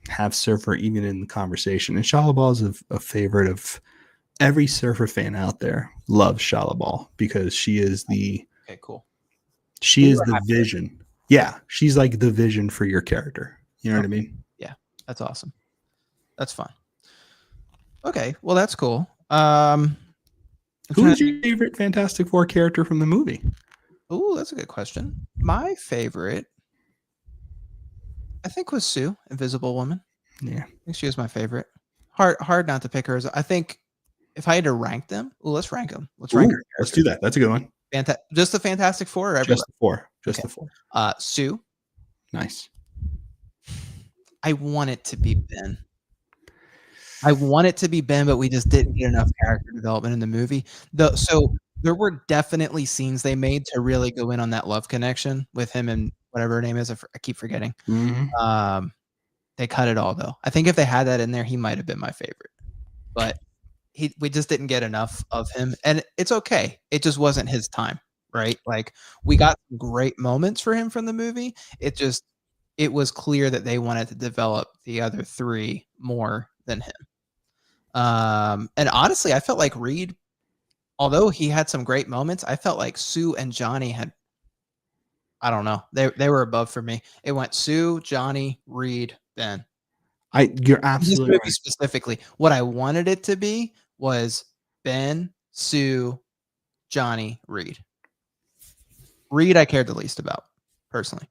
have Surfer even in the conversation. And Shia LaBeouf is a favorite of every Surfer fan out there. Loves Shia LaBeouf because she is the Okay, cool. vision. Yeah, she's like the vision for your character. You know what I mean? Yeah, that's awesome. That's fun. Okay, well that's cool. Who's your favorite Fantastic Four character from the movie? Oh, that's a good question. My favorite, I think, was Sue, Invisible Woman. Yeah. I think she was my favorite. Hard not to pick her. I think if I had to rank them, let's rank them. Let's rank. Let's do that. That's a good one. Just the Fantastic Four, or everybody? Just the four. Just the four. Sue. Nice. I want it to be Ben. But we just didn't get enough character development in the movie. So there were definitely scenes they made to really go in on that love connection with him and whatever her name is. I keep forgetting. Mm-hmm. They cut it all though. I think if they had that in there, he might have been my favorite. But we just didn't get enough of him, and it's okay. It just wasn't his time, right? Like we got great moments for him from the movie. It was clear that they wanted to develop the other three more than him. And honestly, I felt like Reed, although he had some great moments, I felt like Sue and Johnny had, I don't know, they were above for me. It went Sue, Johnny, Reed, Ben. You're absolutely right. Specifically, what I wanted it to be was Ben, Sue, Johnny, Reed. Reed I cared the least about, personally.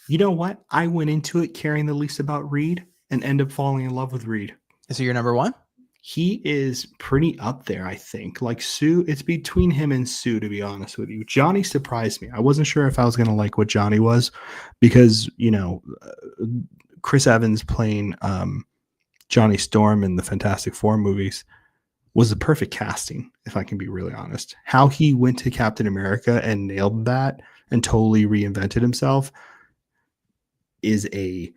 You know what? I went into it caring the least about Reed and end up falling in love with Reed. Is he your number one? He is pretty up there, I think. Like Sue, it's between him and Sue, to be honest with you. Johnny surprised me. I wasn't sure if I was going to like what Johnny was because, Chris Evans playing Johnny Storm in the Fantastic Four movies was the perfect casting, if I can be really honest. How he went to Captain America and nailed that and totally reinvented himself is a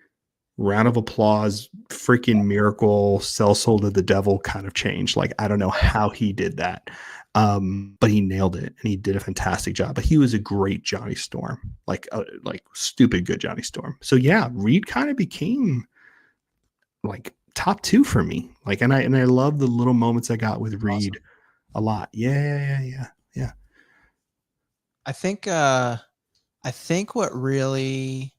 round of applause, freaking miracle, sell soul to the devil kind of change. Like, I don't know how he did that. But he nailed it and he did a fantastic job. But he was a great Johnny Storm, like stupid good Johnny Storm. So yeah, Reed kind of became like top two for me. Like, and I love the little moments I got with Reed a lot. Yeah. I think what really,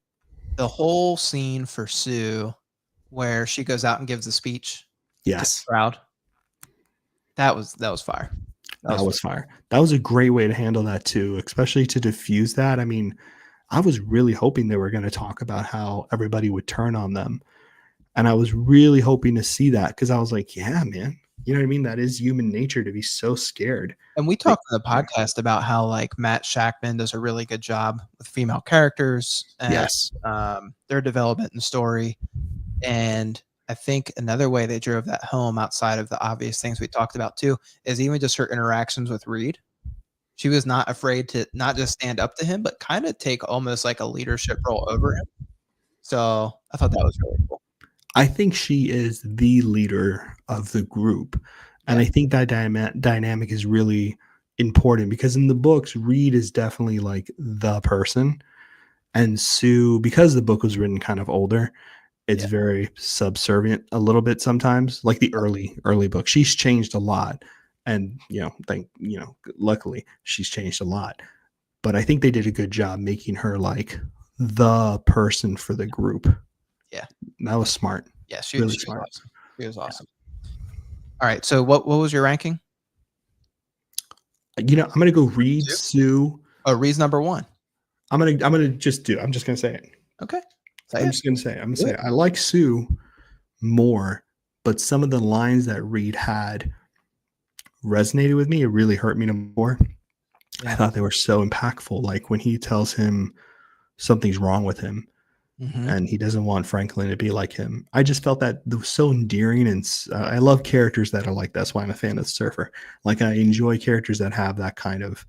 the whole scene for Sue where she goes out and gives the speech to the crowd, that was fire. That was fire. That was a great way to handle that too, especially to diffuse that. I mean, I was really hoping they were going to talk about how everybody would turn on them. And I was really hoping to see that because I was like, yeah, man, you know what I mean? That is human nature to be so scared. And we talked on the podcast about how like Matt Shackman does a really good job with female characters and their development and story. And I think another way they drove that home outside of the obvious things we talked about too is even just her interactions with Reed. She was not afraid to not just stand up to him, but kind of take almost like a leadership role over him. So I thought that was really cool. I think she is the leader of the group. And I think that dynamic is really important because in the books, Reed is definitely like the person. And Sue, because the book was written kind of older, it's very subservient a little bit sometimes, like the early book. She's changed a lot. And, luckily she's changed a lot. But I think they did a good job making her like the person for the group. Yeah. That was smart. Yeah, she was smart. Awesome. She was awesome. All right. So what was your ranking? I'm gonna go Reed, Sue. Oh, Reed's number one. I'm just gonna say it. Okay. I'm gonna say it. I like Sue more, but some of the lines that Reed had resonated with me. It really hurt me more. I thought they were so impactful. Like when he tells him something's wrong with him. Mm-hmm. And he doesn't want Franklin to be like him. I just felt that it was so endearing, and I love characters that are like that. That's why I'm a fan of Surfer. Like I enjoy characters that have that kind of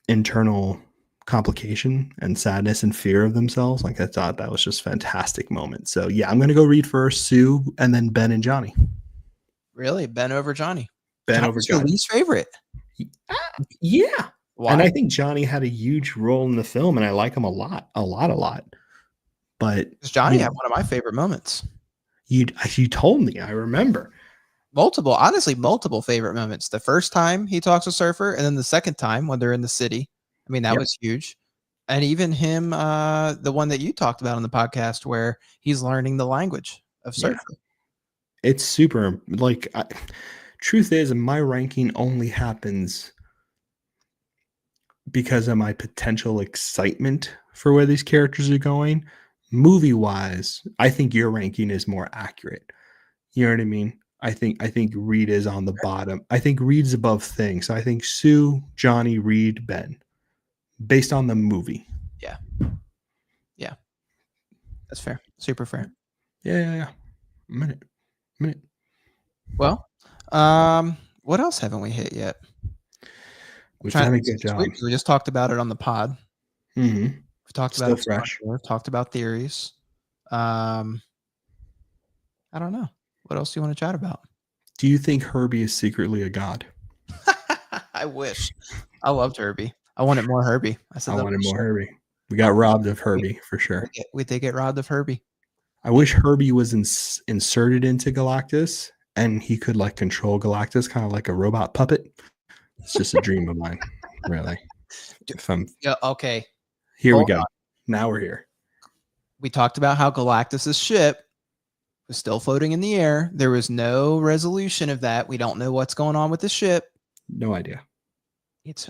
internal complication and sadness and fear of themselves. Like I thought that was just a fantastic moment. So yeah, I'm gonna go Reed first, Sue, and then Ben and Johnny. Really, Ben over Johnny? Ben over Johnny. Your least favorite? Yeah. Why? And I think Johnny had a huge role in the film, and I like him a lot. But Because Johnny had one of my favorite moments. you told me, I remember. Multiple favorite moments. The first time he talks to Surfer, and then the second time when they're in the city. I mean, that was huge. And even him, the one that you talked about on the podcast where he's learning the language of Surfer. Yeah. It's super, like, truth is, my ranking only happens because of my potential excitement for where these characters are going. Movie wise, I think your ranking is more accurate. You know what I mean? I think Reed is on the bottom. I think Reed's above Thing. So I think Sue, Johnny, Reed, Ben, based on the movie. Yeah. Yeah. That's fair. Super fair. Yeah. Minute. Well, what else haven't we hit yet? We've done a good job. We just talked about it on the pod. Mm-hmm. We've talked Still about it. fresh. We've talked about theories. I don't know. What else do you want to chat about? Do you think Herbie is secretly a god? I wish. I loved Herbie. I wanted more Herbie. I wanted more Herbie. We got robbed of Herbie for sure. We did get robbed of Herbie. I wish Herbie was inserted into Galactus and he could like control Galactus, kind of like a robot puppet. It's just a dream of mine, really. Okay. Here we go. Now we're here. We talked about how Galactus's ship was still floating in the air. There was no resolution of that. We don't know what's going on with the ship. No idea. It's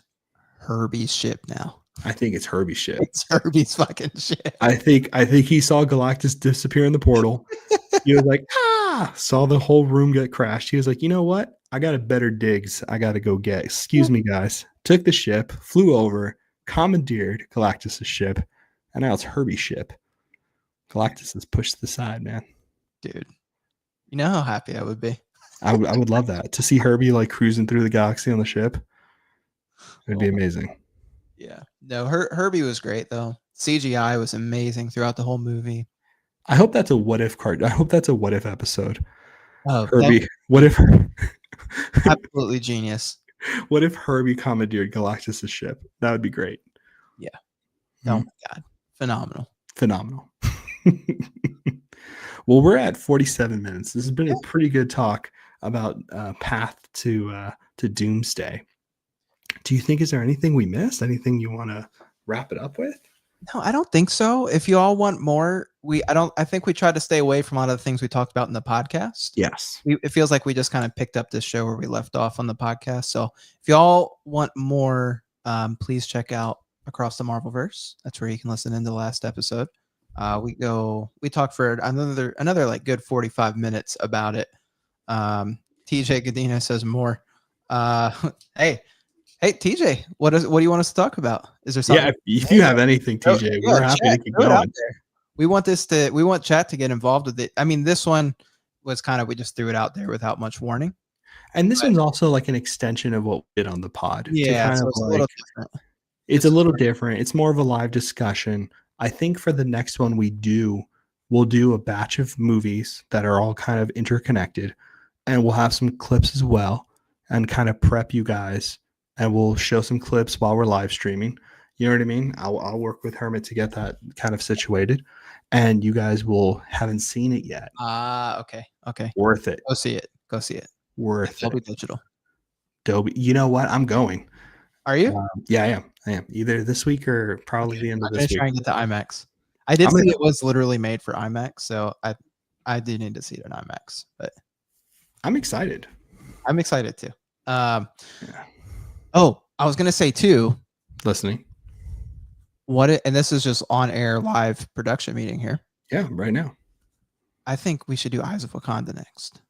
Herbie's ship now. I think it's Herbie's ship. It's Herbie's fucking ship. I think he saw Galactus disappear in the portal. He was like, saw the whole room get crashed. He was like, you know what? I got a better digs. I got to go get. Excuse me, guys. Took the ship, flew over, commandeered Galactus's ship, and now it's Herbie's ship. Galactus is pushed to the side, man. Dude, you know how happy I would be. I would love that, to see Herbie like cruising through the galaxy on the ship. It'd be amazing. Yeah. No, Herbie was great though. CGI was amazing throughout the whole movie. I hope that's a what if card. I hope that's a what if episode. Oh, Herbie, what if? Absolutely genius. What if Herbie commandeered Galactus's ship? That would be great. Yeah. Oh my God. Phenomenal. Well, we're at 47 minutes. This has been a pretty good talk about path to Doomsday. Do you think, is there anything we missed? Anything you want to wrap it up with? No, I don't think so. If you all want more, I think we tried to stay away from a lot of the things we talked about in the podcast. Yes. It feels like we just kind of picked up this show where we left off on the podcast. So if y'all want more, please check out Across the Marvelverse. That's where you can listen into the last episode. We talk for another like good 45 minutes about it. TJ Gadina says more. Hey TJ, what do you want us to talk about? Is there something? Yeah, if you have anything, TJ, we're happy to keep going. We want chat to get involved with it. I mean, this one was kind of, we just threw it out there without much warning. And this one's also like an extension of what we did on the pod. Yeah, so it's a little different. It's a little different. It's more of a live discussion. I think for the next one we'll do a batch of movies that are all kind of interconnected, and we'll have some clips as well and kind of prep you guys, and we'll show some clips while we're live streaming. You know what I mean? I'll work with Hermit to get that kind of situated, and you guys haven't seen it yet. Okay. Worth it. Go see it. Worth Dolby it. Digital. Dolby. You know what? I'm going. Are you? Yeah, I am. Either this week or probably the end of this week. I'm trying to get the IMAX. I did see it was literally made for IMAX, so I do need to see it in IMAX. But I'm excited. I'm excited too. Oh, I was gonna say too. Listening. And this is just on air live production meeting here. Yeah, right now. I think we should do Eyes of Wakanda next.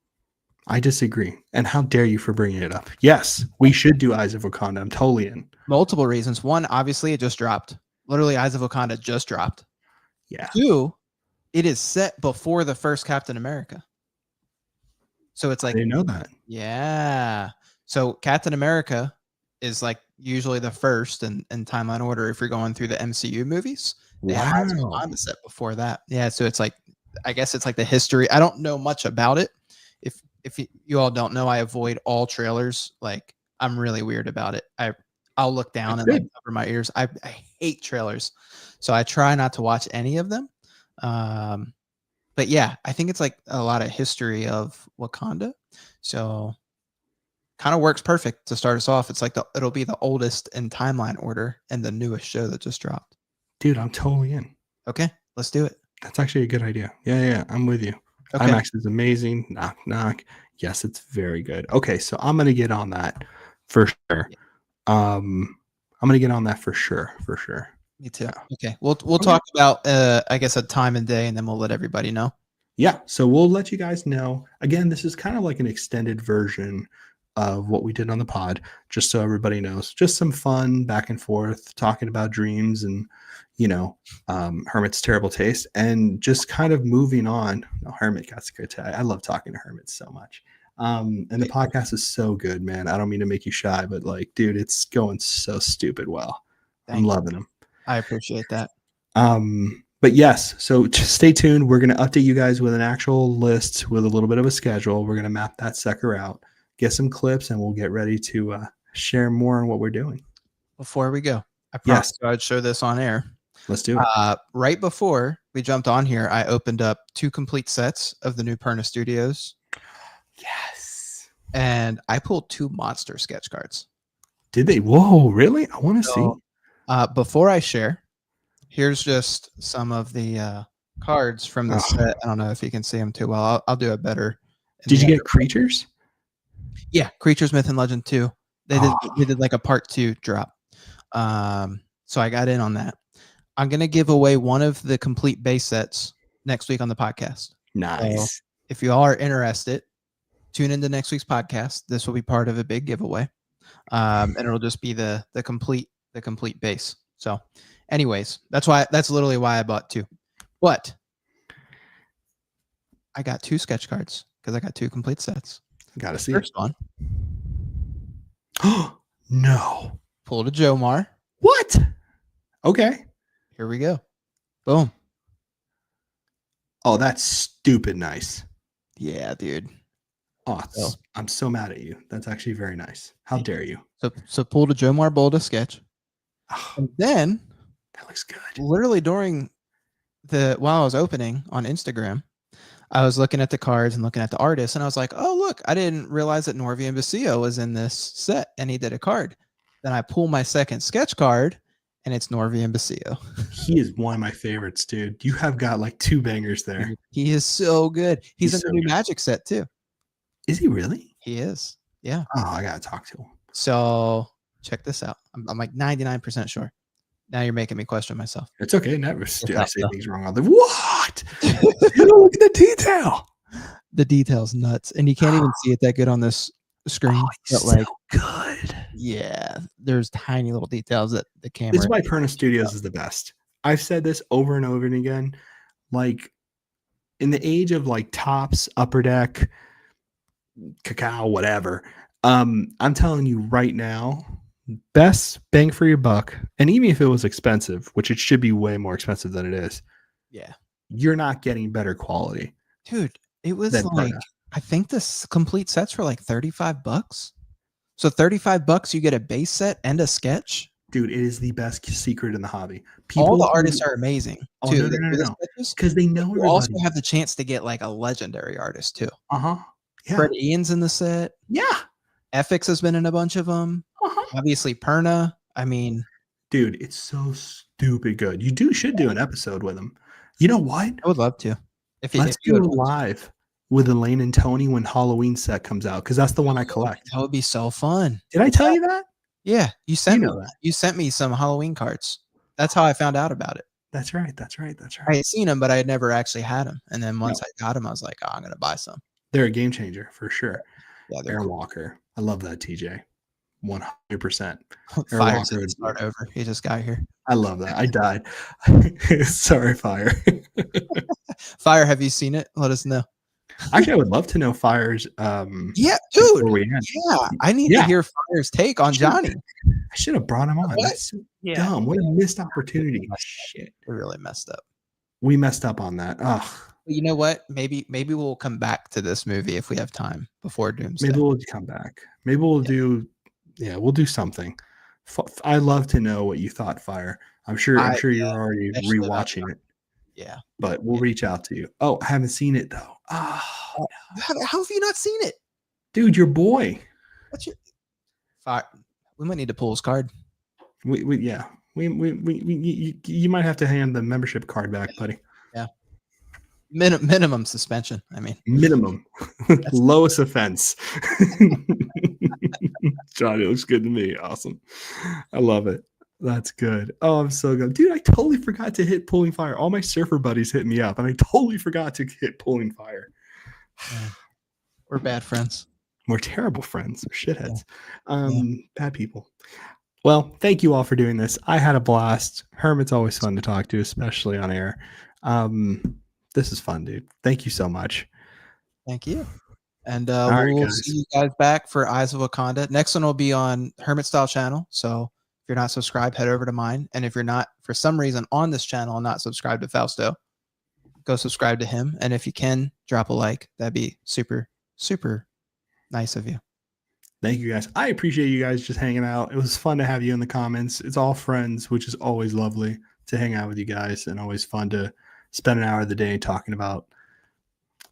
I disagree. And how dare you for bringing it up? Yes, we should do Eyes of Wakanda. I'm totally in. Multiple reasons. One, obviously, it just dropped. Literally, Eyes of Wakanda just dropped. Yeah. Two, it is set before the first Captain America. So it's like, I didn't know that. Yeah. So Captain America is like usually the first in timeline order if you're going through the MCU movies. They have Eyes of Wakanda set before that. Yeah. So it's like, I guess it's like the history. I don't know much about it. If you all don't know, I avoid all trailers. Like, I'm really weird about it. I'll look down and like cover my ears. I hate trailers, so I try not to watch any of them. But yeah, I think it's like a lot of history of Wakanda. So kind of works perfect to start us off. It's like it'll be the oldest in timeline order and the newest show that just dropped. Dude, I'm totally in. Okay, let's do it. That's actually a good idea. Yeah, I'm with you. Okay. IMAX is amazing. Knock, knock. Yes, it's very good. Okay, so I'm gonna get on that for sure. I'm gonna get on that for sure. Me too. Okay, we'll talk about I guess a time and day, and then we'll let everybody know. Yeah, so we'll let you guys know. Again, this is kind of like an extended version of what we did on the pod, just so everybody knows. Just some fun back and forth, talking about dreams and, Hermit's terrible taste, and just kind of moving on. No, Hermit got good taste. I love talking to Hermit so much. And the podcast is so good, man. I don't mean to make you shy, but like, dude, it's going so stupid well. I'm loving them. I appreciate that. But yes, so just stay tuned. We're going to update you guys with an actual list with a little bit of a schedule. We're going to map that sucker out, get some clips, and we'll get ready to share more on what we're doing. Before we go, I promised I'd show this on air. Let's do it. Right before we jumped on here, I opened up 2 complete sets of the new Perna Studios. Yes. And I pulled 2 monster sketch cards. Did they? Whoa, really? I want to see. Before I share, here's just some of the cards from the set. I don't know if you can see them too well. I'll do it better. Did you get Creatures? Yeah, Creatures, Myth, and Legend 2. They did like a part 2 drop. So I got in on that. I'm going to give away one of the complete base sets next week on the podcast. Nice. So if you are interested, tune into next week's podcast. This will be part of a big giveaway. And it'll just be the complete base. So anyways, that's literally why I bought 2. But I got 2 sketch cards because I got 2 complete sets. Gotta see First one. Oh no. Pulled a Jomar. What? Okay. Here we go. Boom. Oh, that's stupid nice. Yeah, dude. Oh, I'm so mad at you. That's actually very nice. How dare you? So pulled a Jomar Bolda sketch. And then that looks good. Literally while I was opening on Instagram, I was looking at the cards and looking at the artists, and I was like, oh, look, I didn't realize that Norvian Basilio was in this set, and he did a card. Then I pull my second sketch card, and it's Norvian Basilio. He is one of my favorites, dude. You have got like 2 bangers there. He is so good. He's in the new Magic set, too. Is he really? He is. Yeah. Oh, I got to talk to him. So check this out. I'm like 99% sure. Now you're making me question myself. It's okay. Never. I say things wrong. I'm like, what? Look at the detail. The detail's nuts. And you can't even see it that good on this screen. Oh, but so good. Yeah. There's tiny little details that the camera. This is why Perna Studios is the best. I've said this over and over and again. Like, in the age of like Tops, Upper Deck, Cacao, whatever. I'm telling you right now, best bang for your buck, and even if it was expensive, which it should be way more expensive than it is, you're not getting better quality. Dude, it was like Perna. I think this complete sets for like $35. So $35 you get a base set and a sketch. Dude, it is the best secret in the hobby. All the artists are amazing. Oh, too. No. Because they know you also have the chance to get like a legendary artist too. Yeah. Fred Ian's in the set. Yeah. FX has been in a bunch of them. Obviously, Perna. I mean, dude, it's so stupid good. You should do an episode with him. You know what? I would love to. Let's do it live with Elaine and Tony when Halloween set comes out, because that's the one I collect. That would be so fun. Did I tell you that? Yeah, you sent me some Halloween cards. That's how I found out about it. That's right. I had seen them, but I had never actually had them. And then once I got them, I was like, oh, I'm gonna buy some. They're a game changer for sure. Yeah, Aaron Walker. I love that TJ. 100%. Fire didn't start over. He just got here. I love that. I died. Sorry, Fire. Fire, have you seen it? Let us know. Actually, I would love to know Fire's. Yeah, dude. Yeah, I need to hear Fire's take on Johnny. I should have brought him on. That's so dumb. What a missed opportunity. Shit. We really messed up. We messed up on that. Ugh. You know what? Maybe we'll come back to this movie if we have time before Doomsday. Maybe we'll come back. Maybe we'll do. Yeah, we'll do something. I love to know what you thought, Fire. I'm sure you're already rewatching it. Yeah. but we'll reach out to you. Oh, I haven't seen it though. Oh, How have you not seen it? dude, your boy. What's your fire? We might need to pull his card. Yeah. You might have to hand the membership card back, buddy. Yeah. Minimum suspension. I mean, Minimum. Lowest offense. John, it looks good to me. Awesome. I love it. That's good. Oh, I'm so good. Dude, I totally forgot to hit pulling fire. All my surfer buddies hit me up, and I totally forgot to hit pulling fire. yeah. We're bad friends. We're terrible friends. We're shitheads. Yeah. Bad people. Well, thank you all for doing this. I had a blast. Hermit's always fun to talk to, especially on air. This is fun, dude. Thank you so much. Thank you. And right, we'll guys. see you guys back for Eyes of Wakanda. Next one will be on Hermit Style channel. So if you're not subscribed, head over to mine. And if you're not, for some reason, on this channel and not subscribed to Fausto, go subscribe to him. And if you can, drop a like. That'd be super, super nice of you. Thank you, guys. I appreciate you guys just hanging out. It was fun to have you in the comments. It's all friends, which is always lovely to hang out with you guys, and always fun to spend an hour of the day talking about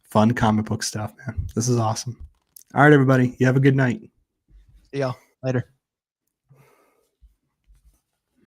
fun comic book stuff, man. This is awesome. All right, everybody. You have a good night. See y'all later.